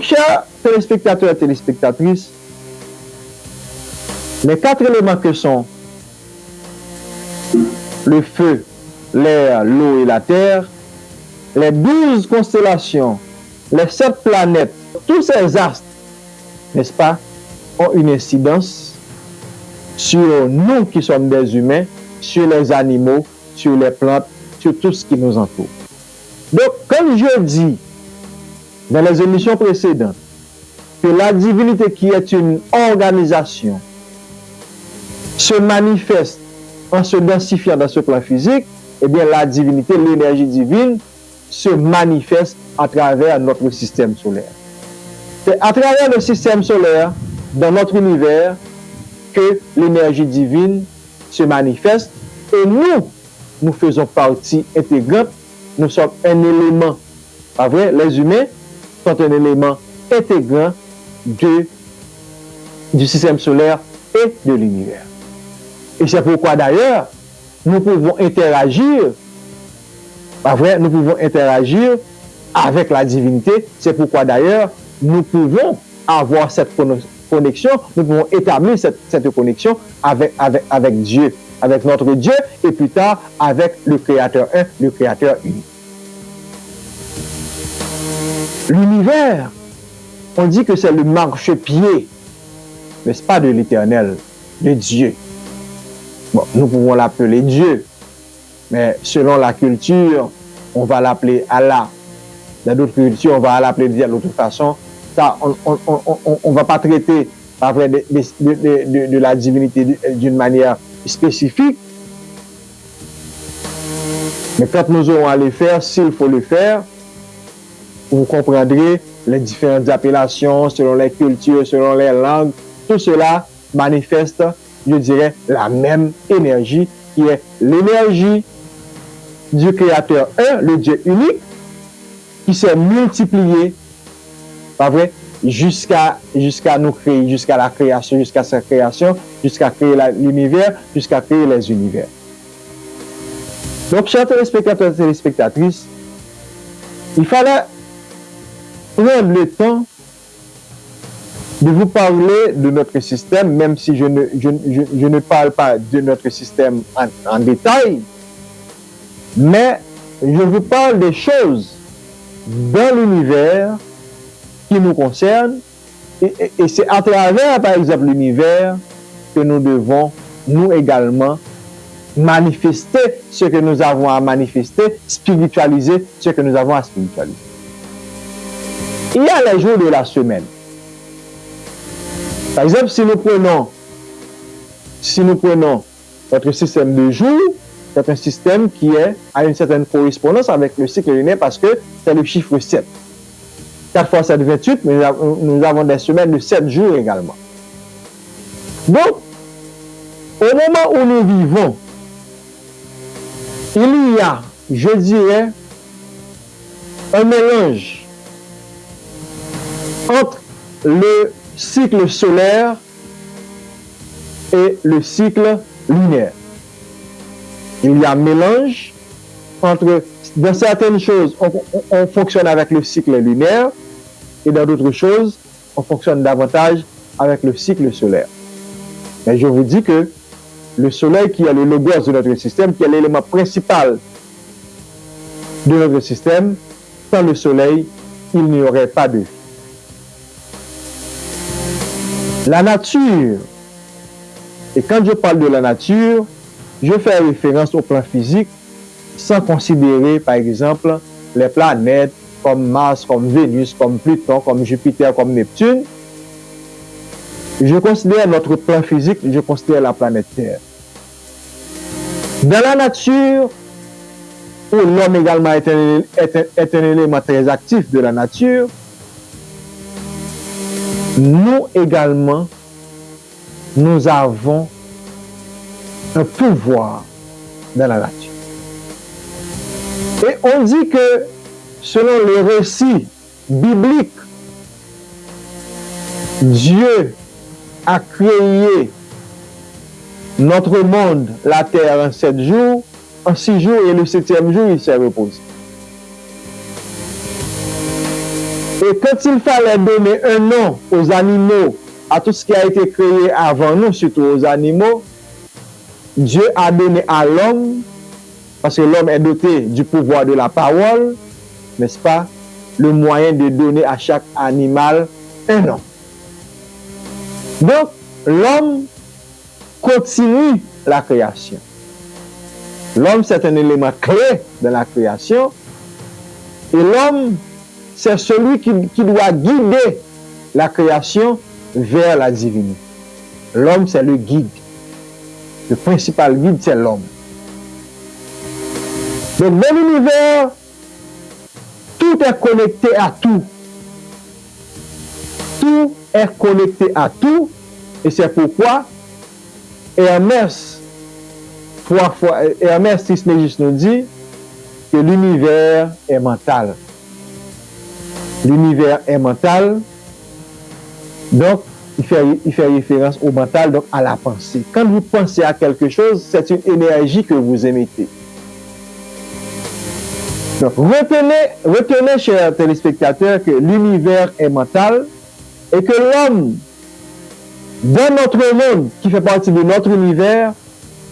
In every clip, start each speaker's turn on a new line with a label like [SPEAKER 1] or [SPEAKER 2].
[SPEAKER 1] Chers téléspectateurs et téléspectatrices, les 4 éléments que sont le feu, l'air, l'eau et la terre, les 12 constellations, les 7 planètes, tous ces astres, n'est-ce pas, ont une incidence sur nous qui sommes des humains, sur les animaux, sur les plantes, sur tout ce qui nous entoure. Donc, comme je dis dans les émissions précédentes, que la divinité qui est une organisation se manifeste en se densifiant dans ce plan physique, eh bien la divinité, l'énergie divine, se manifeste à travers notre système solaire. C'est à travers le système solaire, dans notre univers, que l'énergie divine se manifeste et nous faisons partie intégrante, nous sommes un élément, pas vrai, les humains sont un élément intégrant du système solaire et de l'univers. Et c'est pourquoi d'ailleurs, nous pouvons interagir, pas vrai, nous pouvons interagir avec la divinité. C'est pourquoi d'ailleurs, nous pouvons avoir cette connexion, nous pouvons établir cette connexion avec Dieu, avec notre Dieu, et plus tard avec le Créateur un, le Créateur unique. L'univers, on dit que c'est le marchepied, n'est-ce pas, de l'Éternel, de Dieu. Bon, nous pouvons l'appeler Dieu, mais selon la culture, on va l'appeler Allah. Dans d'autres cultures, on va l'appeler de l'autre façon. Ça, on va pas traiter après de la divinité d'une manière spécifique. Mais quand nous aurons à le faire, s'il faut le faire, vous comprendrez les différentes appellations selon les cultures, selon les langues. Tout cela manifeste, je dirais, la même énergie qui est l'énergie du Créateur un, le Dieu unique, qui s'est multiplié, pas vrai, jusqu'à nous créer, jusqu'à la création, jusqu'à sa création, jusqu'à créer l'univers, jusqu'à créer les univers. Donc, chers téléspectateurs et téléspectatrices, il fallait prendre le temps de vous parler de notre système, même si je ne parle pas de notre système en détail, mais je vous parle des choses dans l'univers qui nous concernent, et c'est à travers, par exemple, l'univers que nous devons, nous également, manifester ce que nous avons à manifester, spiritualiser ce que nous avons à spiritualiser. Il y a les jours de la semaine. Par exemple, si nous prenons notre système de jours, c'est un système qui a une certaine correspondance avec le cycle lunaire parce que c'est le chiffre 7. 4 fois 7, 28, mais nous avons des semaines de 7 jours également. Donc, au moment où nous vivons, il y a, je dirais, un mélange entre le cycle solaire et le cycle lunaire. Il y a un mélange entre, dans certaines choses, on fonctionne avec le cycle lunaire et dans d'autres choses, on fonctionne davantage avec le cycle solaire. Mais je vous dis que le soleil, qui est le logos de notre système, qui est l'élément principal de notre système, sans le soleil, il n'y aurait pas de vie. La nature, et quand je parle de la nature, je fais référence au plan physique sans considérer, par exemple, les planètes comme Mars, comme Vénus, comme Pluton, comme Jupiter, comme Neptune. Je considère notre plan physique, je considère la planète Terre. Dans la nature, où l'homme également est un élément très actif de la nature, nous également, nous avons un pouvoir dans la nature. Et on dit que, selon les récits bibliques, Dieu a créé notre monde, la terre, en 7 jours, en 6 jours, et le 7e jour, il s'est reposé. Et quand il fallait donner un nom aux animaux, à tout ce qui a été créé avant nous, surtout aux animaux, Dieu a donné à l'homme, parce que l'homme est doté du pouvoir de la parole, n'est-ce pas, le moyen de donner à chaque animal un nom. Donc, l'homme continue la création. L'homme, c'est un élément clé dans la création. Et l'homme, c'est celui qui doit guider la création vers la divinité. L'homme, c'est le guide. Le principal guide, c'est l'homme. Donc, dans l'univers, tout est connecté à tout. Tout est connecté à tout. Et c'est pourquoi Hermès Trismégiste nous dit que l'univers est mental. L'univers est mental. Donc, il fait référence au mental, donc à la pensée. Quand vous pensez à quelque chose, c'est une énergie que vous émettez. Donc, retenez, chers téléspectateurs, que l'univers est mental et que l'homme, dans notre monde, qui fait partie de notre univers,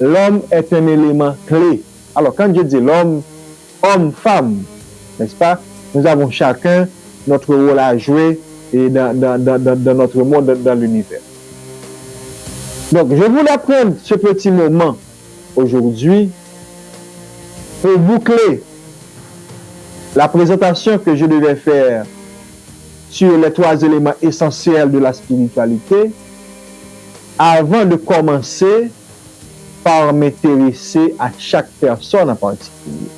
[SPEAKER 1] l'homme est un élément clé. Alors, quand je dis l'homme, homme, femme, n'est-ce pas? Nous avons chacun notre rôle à jouer et dans notre monde, dans l'univers. Donc, je voulais prendre ce petit moment aujourd'hui pour boucler la présentation que je devais faire sur les 3 éléments essentiels de la spiritualité avant de commencer par m'intéresser à chaque personne en particulier.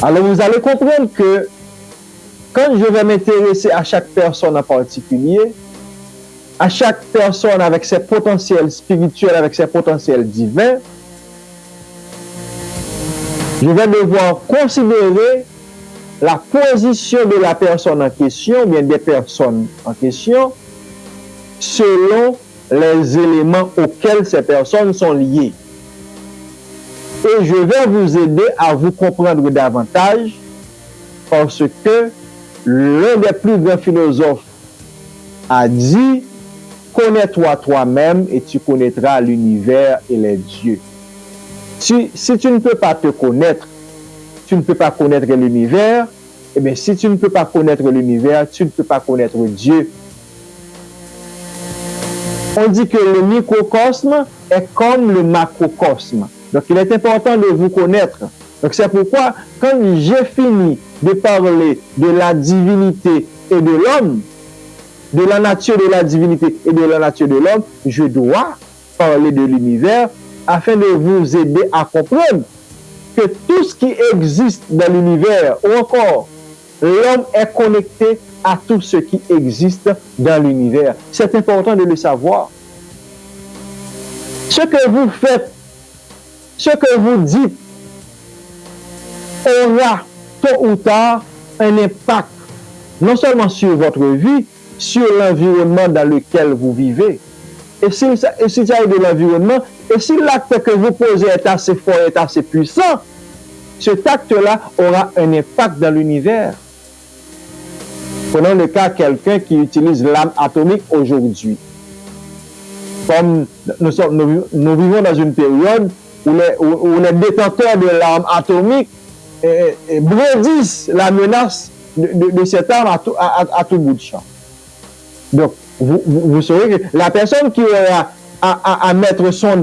[SPEAKER 1] Alors, vous allez comprendre que quand je vais m'intéresser à chaque personne en particulier, à chaque personne avec ses potentiels spirituels, avec ses potentiels divins, je vais devoir considérer la position de la personne en question, bien des personnes en question, selon les éléments auxquels ces personnes sont liées. Et je vais vous aider à vous comprendre davantage parce que l'un des plus grands philosophes a dit « Connais-toi toi-même et tu connaîtras l'univers et les dieux ». Si tu ne peux pas te connaître, tu ne peux pas connaître l'univers. Et bien, si tu ne peux pas connaître l'univers, tu ne peux pas connaître Dieu. On dit que le microcosme est comme le macrocosme. Donc, il est important de vous connaître. Donc, c'est pourquoi, quand j'ai fini de parler de la divinité et de l'homme, de la nature de la divinité et de la nature de l'homme, je dois parler de l'univers afin de vous aider à comprendre que tout ce qui existe dans l'univers, ou encore l'homme est connecté à tout ce qui existe dans l'univers. C'est important de le savoir. Ce que vous faites, ce que vous dites, aura tôt ou tard un impact, non seulement sur votre vie, sur l'environnement dans lequel vous vivez. Et s'il s'agit de l'environnement, et si l'acte que vous posez est assez fort, est assez puissant, cet acte-là aura un impact dans l'univers. Prenons le cas de quelqu'un qui utilise l'âme atomique aujourd'hui. Comme nous vivons dans une période où les détenteurs de l'arme atomique brandissent la menace de cette arme à tout bout de champ. Donc, vous saurez que la personne qui aura à mettre son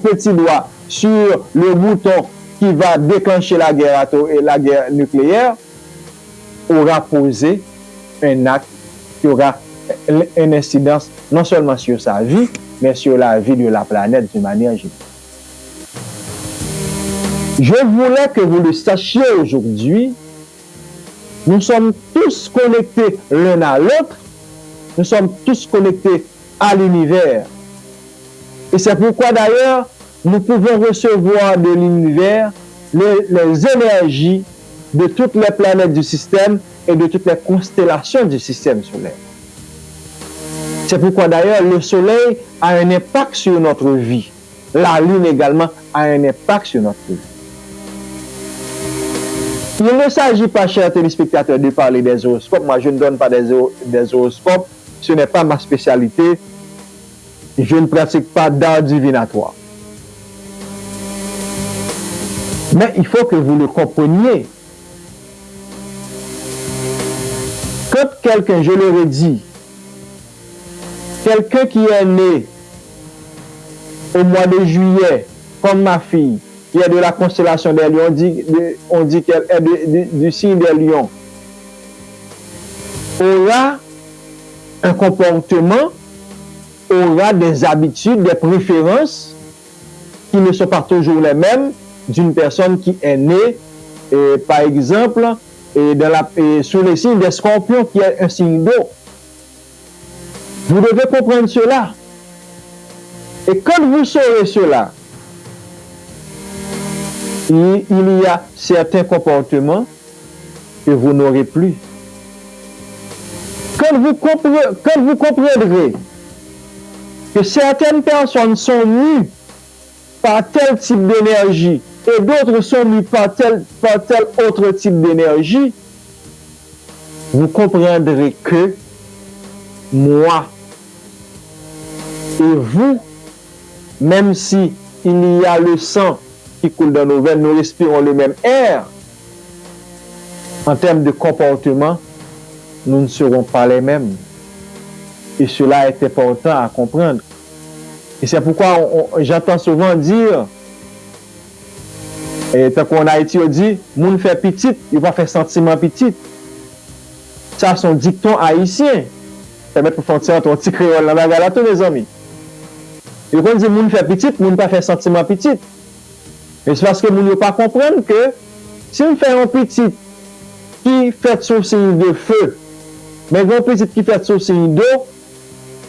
[SPEAKER 1] petit doigt sur le bouton qui va déclencher la guerre nucléaire aura posé un acte qui aura une incidence non seulement sur sa vie, mais sur la vie de la planète d'une manière générale. Je voulais que vous le sachiez aujourd'hui. Nous sommes tous connectés l'un à l'autre. Nous sommes tous connectés à l'univers. Et c'est pourquoi d'ailleurs, nous pouvons recevoir de l'univers les énergies de toutes les planètes du système et de toutes les constellations du système solaire. C'est pourquoi d'ailleurs le soleil a un impact sur notre vie. La lune également a un impact sur notre vie. Il ne s'agit pas, chers téléspectateurs, de parler des horoscopes. Moi, je ne donne pas des horoscopes. Ce n'est pas ma spécialité. Je ne pratique pas d'art divinatoire. Mais il faut que vous le compreniez. Quand quelqu'un, je le redis, quelqu'un qui est né au mois de juillet, comme ma fille, qui est de la constellation des lions, on dit qu'elle est du signe des lions, aura un comportement, aura des habitudes, des préférences qui ne sont pas toujours les mêmes d'une personne qui est née, par exemple, sous le signe des scorpions, qui est un signe d'eau. Vous devez comprendre cela. Et quand vous saurez cela, il y a certains comportements que vous n'aurez plus. Quand vous comprendrez que certaines personnes sont mues par tel type d'énergie et d'autres sont mues par tel autre type d'énergie, vous comprendrez que moi et vous, même si il y a le sang qui coule dans nos veines, nous respirons le même air, en termes de comportement, nous ne serons pas les mêmes. Et cela est important à comprendre. Et c'est pourquoi j'entends souvent dire, et tant qu'on a Haïti, on dit, moun fait petit, il va faire sentiment petit. Ça, c'est un dicton haïtien. Ça met pour faire un petit créole dans la gala, tous mes amis. Et quand on dit moun fait petit, moun pas fait sentiment petit. Mais c'est parce que moun ne pas comprendre que si on fait un petit qui fait sous signe de feu, mais un petit qui fait sous signe d'eau,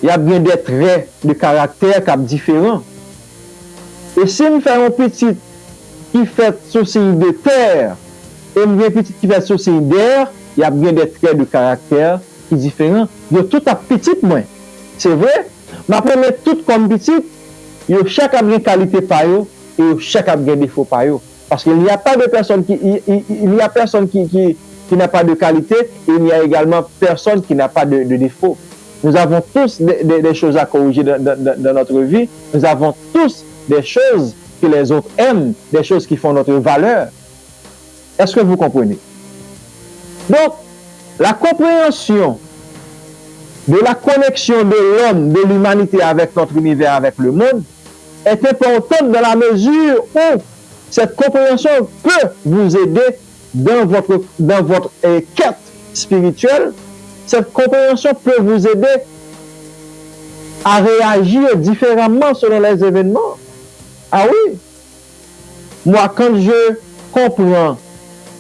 [SPEAKER 1] il y a bien des traits de caractère qui sont différents. Et si on fait un petit qui fait sous signe de terre, et un petit qui fait sous signe d'air, il y a bien des traits de caractère qui sont différents. De tout à petit moins. C'est vrai, mais après mettre tout comme petit, chaque a bien qualité par eux et chaque a bien défaut par eux. Parce qu'il n'y a pas de personne qui n'a pas de qualité et il y a également personne qui n'a pas de défaut. Nous avons tous des choses à corriger dans notre vie. Nous avons tous des choses que les autres aiment, des choses qui font notre valeur. Est-ce que vous comprenez? Donc, la compréhension de la connexion de l'homme, de l'humanité avec notre univers, avec le monde, est importante dans la mesure où cette compréhension peut vous aider dans votre quête spirituelle. Cette compréhension peut vous aider à réagir différemment selon les événements. Ah oui, moi quand je comprends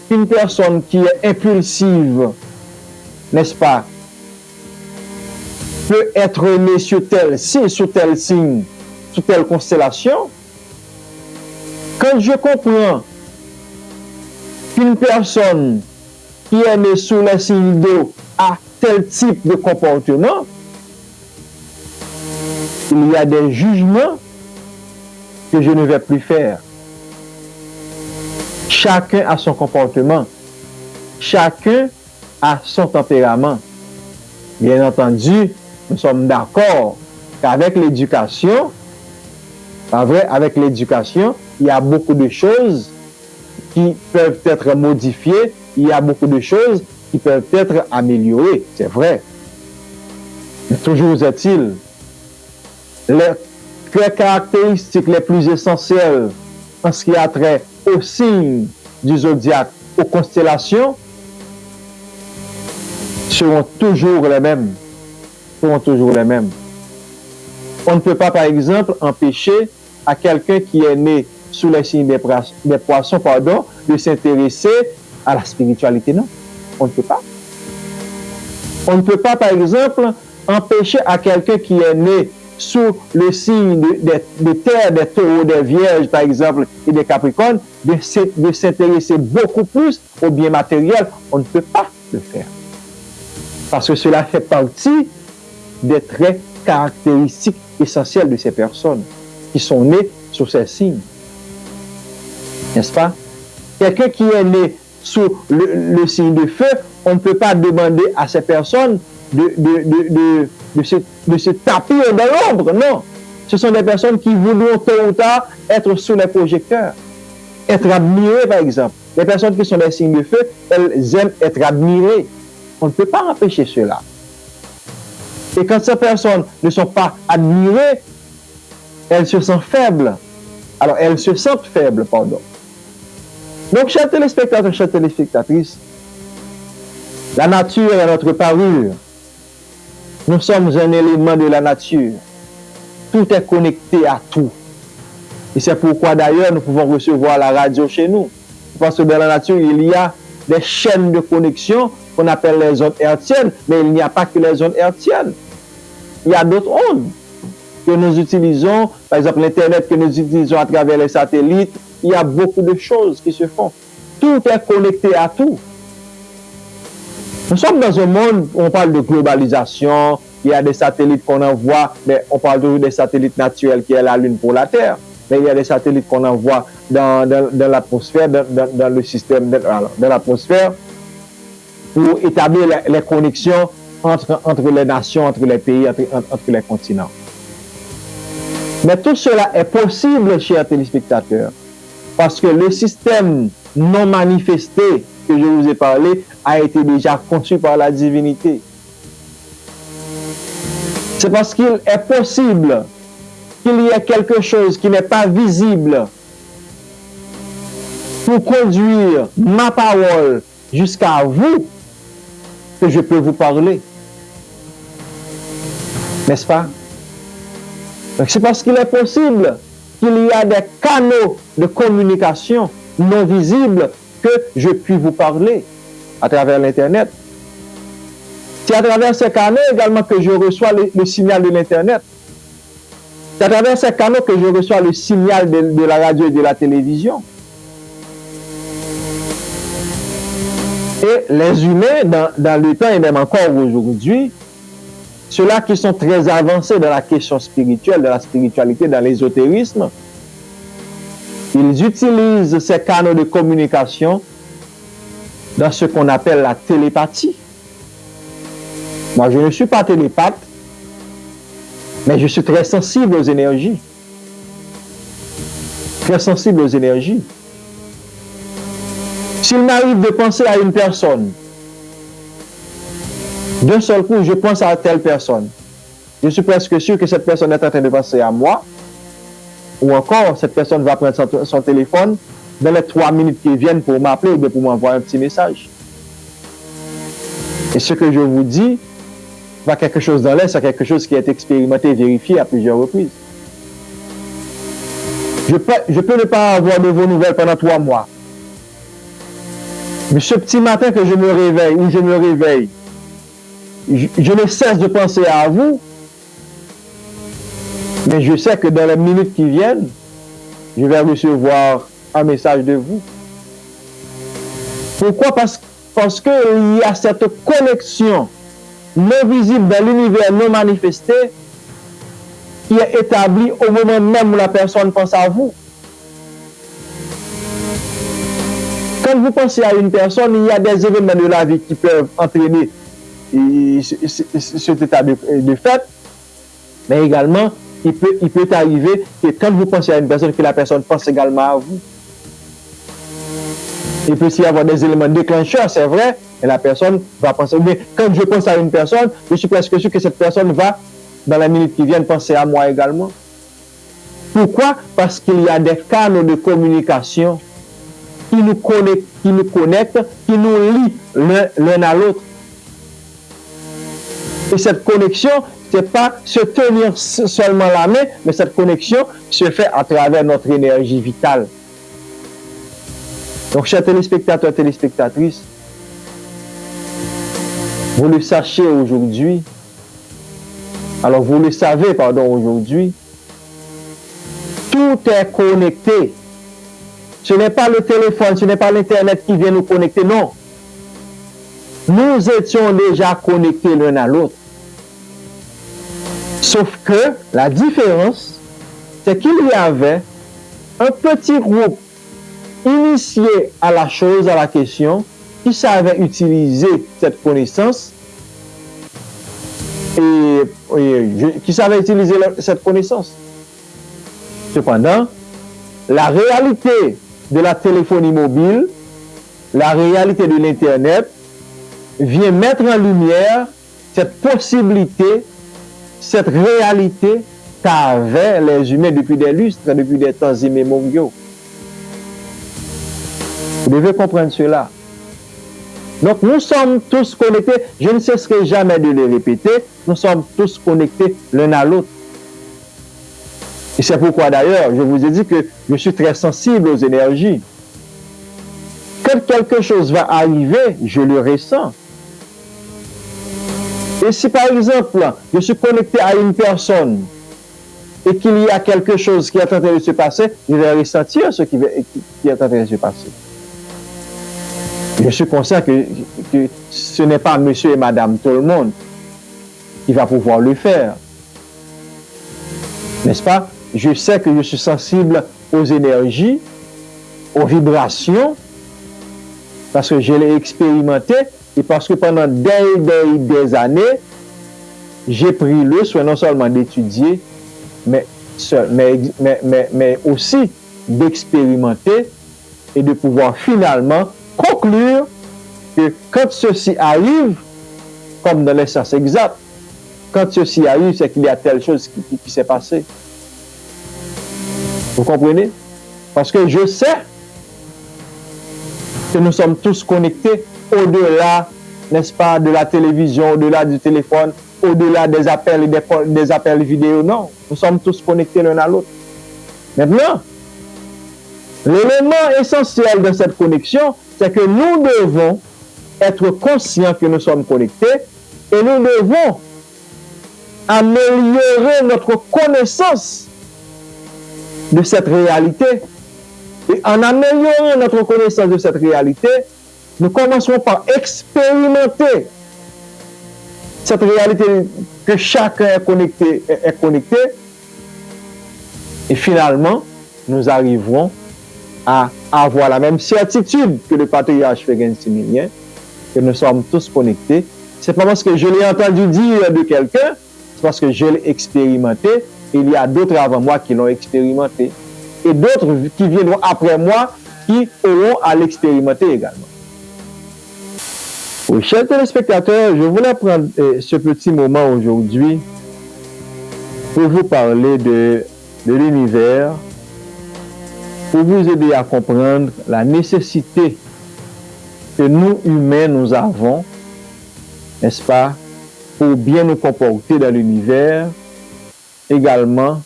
[SPEAKER 1] qu'une personne qui est impulsive, n'est-ce pas, peut être née sur tel signe, sous telle constellation, quand je comprends qu'une personne qui est née sous le signe d'eau a tel type de comportement, il y a des jugements que je ne vais plus faire. Chacun a son comportement. Chacun a son tempérament. Bien entendu, nous sommes d'accord qu'avec l'éducation, avec l'éducation, il y a beaucoup de choses qui peuvent être modifiées, il y a beaucoup de choses qui peuvent être améliorées, c'est vrai. Mais toujours est-il, les caractéristiques les plus essentielles en ce qui a trait aux signes du zodiaque, aux constellations, seront toujours les mêmes. On ne peut pas, par exemple, empêcher à quelqu'un qui est né sous les signes des poissons, de s'intéresser à la spiritualité, non? On ne peut pas. On ne peut pas, par exemple, empêcher à quelqu'un qui est né sous le signe de terre, des taureaux, des vierges, par exemple, et des capricornes, de s'intéresser beaucoup plus au bien matériel. On ne peut pas le faire. Parce que cela fait partie des traits caractéristiques essentiels de ces personnes qui sont nées sous ces signes. N'est-ce pas? Quelqu'un qui est né sous le signe de feu, on ne peut pas demander à ces personnes de se taper dans l'ombre. Non. Ce sont des personnes qui voudront tôt ou tard être sous les projecteurs, être admirées par exemple. Les personnes qui sont des signes de feu, elles aiment être admirées. On ne peut pas empêcher cela. Et quand ces personnes ne sont pas admirées, elles se sentent faibles. Alors, elles se sentent faibles, pardon. Donc, chers téléspectateurs, chères téléspectatrices, la nature est notre parure. Nous sommes un élément de la nature. Tout est connecté à tout. Et c'est pourquoi d'ailleurs nous pouvons recevoir la radio chez nous. Parce que dans la nature, il y a des chaînes de connexion qu'on appelle les ondes hertziennes, mais il n'y a pas que les ondes hertziennes. Il y a d'autres ondes que nous utilisons, par exemple l'Internet que nous utilisons à travers les satellites. Il y a beaucoup de choses qui se font. Tout est connecté à tout. Nous sommes dans un monde où on parle de globalisation, il y a des satellites qu'on envoie, mais on parle toujours des satellites naturels qui est la Lune pour la Terre. Mais il y a des satellites qu'on envoie dans l'atmosphère, dans le système de l'atmosphère, pour établir les connexions entre les nations, entre les pays, entre les continents. Mais tout cela est possible, chers téléspectateurs, parce que le système non manifesté que je vous ai parlé a été déjà conçu par la divinité. C'est parce qu'il est possible qu'il y ait quelque chose qui n'est pas visible pour conduire ma parole jusqu'à vous que je peux vous parler. N'est-ce pas? Donc c'est parce qu'il est possible qu'il y a des canaux de communication non visibles que je puis vous parler à travers l'Internet. C'est à travers ces canaux également que je reçois le signal de l'Internet. C'est à travers ces canaux que je reçois le signal de la radio et de la télévision. Et les humains, dans le temps et même encore aujourd'hui, ceux-là qui sont très avancés dans la question spirituelle, dans la spiritualité, dans l'ésotérisme, ils utilisent ces canaux de communication dans ce qu'on appelle la télépathie. Moi, je ne suis pas télépathe, mais je suis très sensible aux énergies. Très sensible aux énergies. S'il m'arrive de penser à une personne, d'un seul coup, je pense à telle personne. Je suis presque sûr que cette personne est en train de penser à moi. Ou encore, cette personne va prendre son téléphone dans les 3 minutes qui viennent pour m'appeler ou pour m'envoyer un petit message. Et ce que je vous dis, pas quelque chose dans l'air, c'est quelque chose qui est expérimenté et vérifié à plusieurs reprises. Je peux ne pas avoir de vos nouvelles pendant 3 mois. Mais ce petit matin que je me réveille, ou je me réveille, je ne cesse de penser à vous, mais je sais que dans les minutes qui viennent, je vais recevoir un message de vous. Pourquoi? Parce qu'il y a cette connexion non visible dans l'univers non manifesté qui est établie au moment même où la personne pense à vous. Quand vous pensez à une personne, il y a des événements de la vie qui peuvent entraîner cet état de fait, mais également, il peut arriver que quand vous pensez à une personne, que la personne pense également à vous. Il peut y avoir des éléments déclencheurs, c'est vrai, et la personne va penser. Mais quand je pense à une personne, je suis presque sûr que cette personne va, dans la minute qui vient, penser à moi également. Pourquoi? Parce qu'il y a des canaux de communication qui nous connectent, qui nous lient l'un à l'autre. Et cette connexion, ce n'est pas se tenir seulement la main, mais cette connexion se fait à travers notre énergie vitale. Donc, chers téléspectateurs, téléspectatrices, vous le sachez aujourd'hui, alors vous le savez, pardon, aujourd'hui, tout est connecté. Ce n'est pas le téléphone, ce n'est pas l'Internet qui vient nous connecter, non. Nous étions déjà connectés l'un à l'autre. Sauf que la différence, c'est qu'il y avait un petit groupe initié à la chose, à la question, qui savait utiliser cette connaissance qui savait utiliser cette connaissance. Cependant, la réalité de la téléphonie mobile, la réalité de l'Internet vient mettre en lumière cette possibilité, cette réalité qu'avaient les humains depuis des lustres, depuis des temps immémoriaux. Vous devez comprendre cela. Donc nous sommes tous connectés, je ne cesserai jamais de le répéter, nous sommes tous connectés l'un à l'autre. Et c'est pourquoi d'ailleurs, je vous ai dit que je suis très sensible aux énergies. Quand quelque chose va arriver, je le ressens. Et si par exemple, je suis connecté à une personne et qu'il y a quelque chose qui est en train de se passer, je vais ressentir ce qui est en train de se passer. Je suis conscient que ce n'est pas monsieur et madame tout le monde qui va pouvoir le faire. N'est-ce pas? Je sais que je suis sensible aux énergies, aux vibrations, parce que je l'ai expérimenté et parce que pendant des années, j'ai pris le soin non seulement d'étudier, mais aussi d'expérimenter et de pouvoir finalement conclure que quand ceci arrive, comme dans les sens exacts, quand ceci arrive, c'est qu'il y a telle chose qui s'est passée. Vous comprenez? Parce que je sais que nous sommes tous connectés au-delà, n'est-ce pas, de la télévision, au-delà du téléphone, au-delà des appels et des appels vidéo. Non, nous sommes tous connectés l'un à l'autre. Maintenant, l'élément essentiel de cette connexion, c'est que nous devons être conscients que nous sommes connectés et nous devons améliorer notre connaissance de cette réalité. Et en améliorant notre connaissance de cette réalité, nous commençons par expérimenter cette réalité que chacun est connecté. Et finalement, nous arriverons à avoir la même certitude que le patriarche Ferenc-Similien, que nous sommes tous connectés. C'est pas parce que je l'ai entendu dire de quelqu'un, c'est parce que je l'ai expérimenté. Il y a d'autres avant moi qui l'ont expérimenté. Et d'autres qui viendront après moi qui auront à l'expérimenter également. Oui, chers téléspectateurs, je voulais prendre ce petit moment aujourd'hui pour vous parler de l'univers, pour vous aider à comprendre la nécessité que nous, humains, nous avons, n'est-ce pas, pour bien nous comporter dans l'univers, également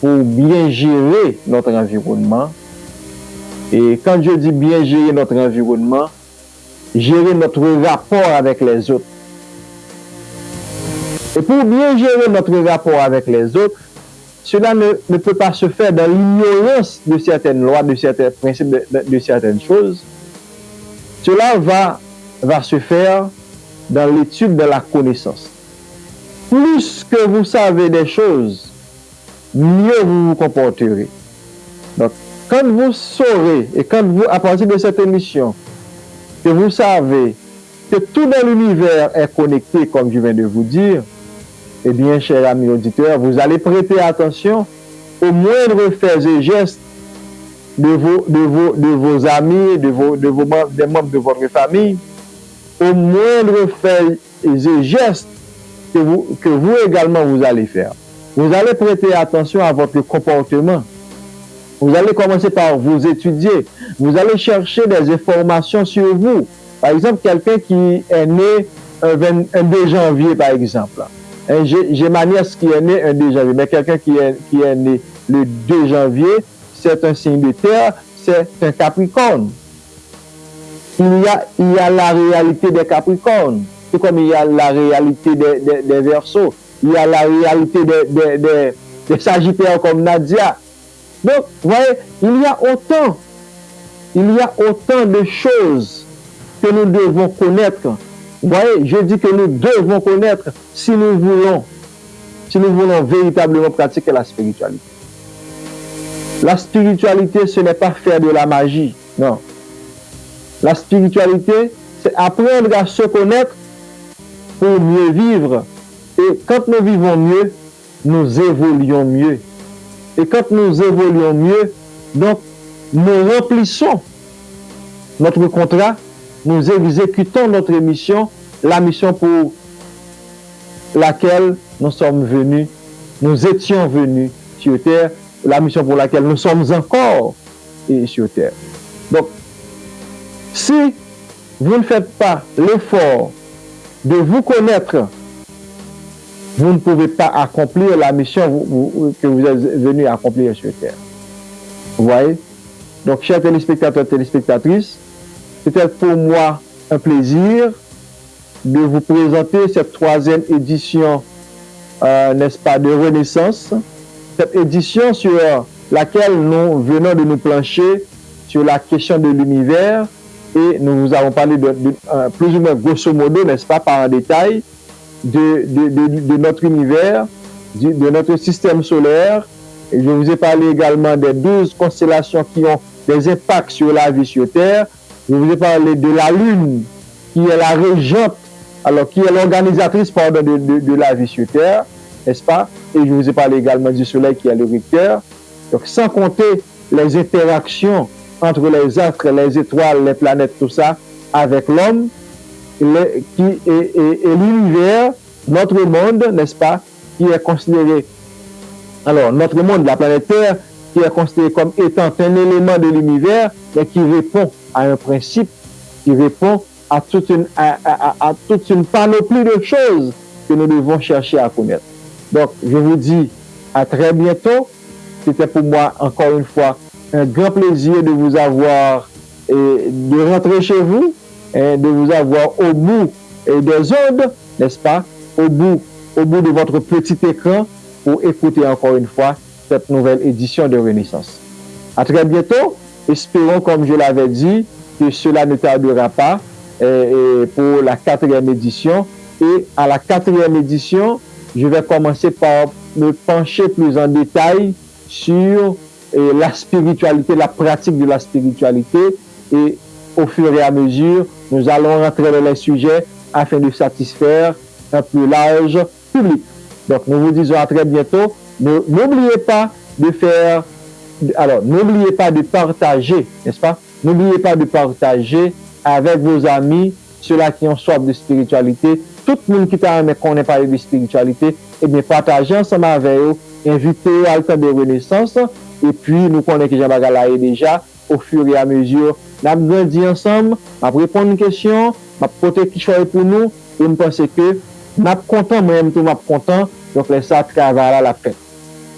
[SPEAKER 1] pour bien gérer notre environnement. Et quand je dis bien gérer notre environnement, gérer notre rapport avec les autres. Et pour bien gérer notre rapport avec les autres, cela ne peut pas se faire dans l'ignorance de certaines lois, de certains principes, de certaines choses. Cela va se faire dans l'étude de la connaissance. Plus que vous savez des choses, mieux vous vous comporterez. Donc, quand vous saurez, et quand vous, à partir de cette émission, que vous savez que tout dans l'univers est connecté, comme je viens de vous dire, eh bien, chers amis auditeurs, vous allez prêter attention aux moindres faits et gestes de vos amis, des membres de votre famille, aux moindres faits et gestes que vous également vous allez faire. Vous allez prêter attention à votre comportement. Vous allez commencer par vous étudier. Vous allez chercher des informations sur vous. Par exemple, quelqu'un qui est né un 2 janvier, par exemple. J'ai ma nièce qui est née un 2 janvier, mais quelqu'un qui est né le 2 janvier, c'est un signe de terre, c'est un Capricorne. Il y a la réalité des Capricornes, tout comme il y a la réalité des Verseaux. Il y a la réalité des Sagittaires comme Nadia. Donc, vous voyez, il y a autant de choses que nous devons connaître. Vous voyez, je dis que nous devons connaître si nous voulons véritablement pratiquer la spiritualité. La spiritualité, ce n'est pas faire de la magie, non. La spiritualité, c'est apprendre à se connaître pour mieux vivre. Et quand nous vivons mieux, nous évoluons mieux. Et quand nous évoluons mieux, donc nous remplissons notre contrat, nous exécutons notre mission, la mission pour laquelle nous sommes venus, nous étions venus sur terre, la mission pour laquelle nous sommes encore sur terre. Donc, si vous ne faites pas l'effort de vous connaître, vous ne pouvez pas accomplir la mission que vous êtes venu accomplir sur terre. Vous voyez? Donc, chers téléspectateurs, téléspectatrices, c'était pour moi un plaisir de vous présenter cette 3e édition, n'est-ce pas, de Renaissance. Cette édition sur laquelle nous venons de nous plancher sur la question de l'univers et nous avons parlé de plus ou moins grosso modo, n'est-ce pas, par en détail, de notre univers, de notre système solaire. Et je vous ai parlé également des 12 constellations qui ont des impacts sur la vie sur Terre. Je vous ai parlé de la Lune, qui est la régente, alors qui est l'organisatrice de la vie sur Terre, n'est-ce pas? Et je vous ai parlé également du Soleil qui est le recteur. Donc, sans compter les interactions entre les astres, les étoiles, les planètes, tout ça, avec l'homme, et l'univers, notre monde, n'est-ce pas, qui est considéré, alors notre monde, la planète Terre, qui est considéré comme étant un élément de l'univers, mais qui répond à un principe, qui répond à toute une panoplie de choses que nous devons chercher à connaître. Donc, je vous dis à très bientôt. C'était pour moi, encore une fois, un grand plaisir de vous avoir et de rentrer chez vous, et de vous avoir au bout des ondes, n'est-ce pas, au bout de votre petit écran pour écouter encore une fois cette nouvelle édition de Renaissance. À très bientôt. Espérons, comme je l'avais dit, que cela ne tardera pas pour la 4e édition. Et à la 4e édition, je vais commencer par me pencher plus en détail sur la spiritualité, la pratique de la spiritualité. Et au fur et à mesure, nous allons rentrer dans les sujets afin de satisfaire un plus large public. Donc, nous vous disons à très bientôt. N'oubliez pas de faire, alors, n'oubliez pas de partager, n'est-ce pas? N'oubliez pas de partager avec vos amis, ceux-là qui ont soif de spiritualité. Tout le monde qui t'a aimé qu'on ait parlé de spiritualité, et bien, partagez ensemble avec eux, invitez à le temps de Renaissance, et puis, nous connaissons que Jean Bagala est déjà, au fur et à mesure, nous avons grandi ensemble, nous avons répondu à une question, nous avons porté qui choisit pour nous, et nous pensons que nous sommes contents, moi-même, tout, nous sommes contents, donc, ça travaille à la fête.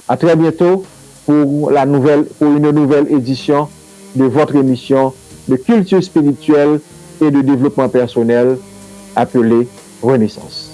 [SPEAKER 1] À très bientôt pour une nouvelle édition de votre émission de culture spirituelle et de développement personnel appelée Renaissance.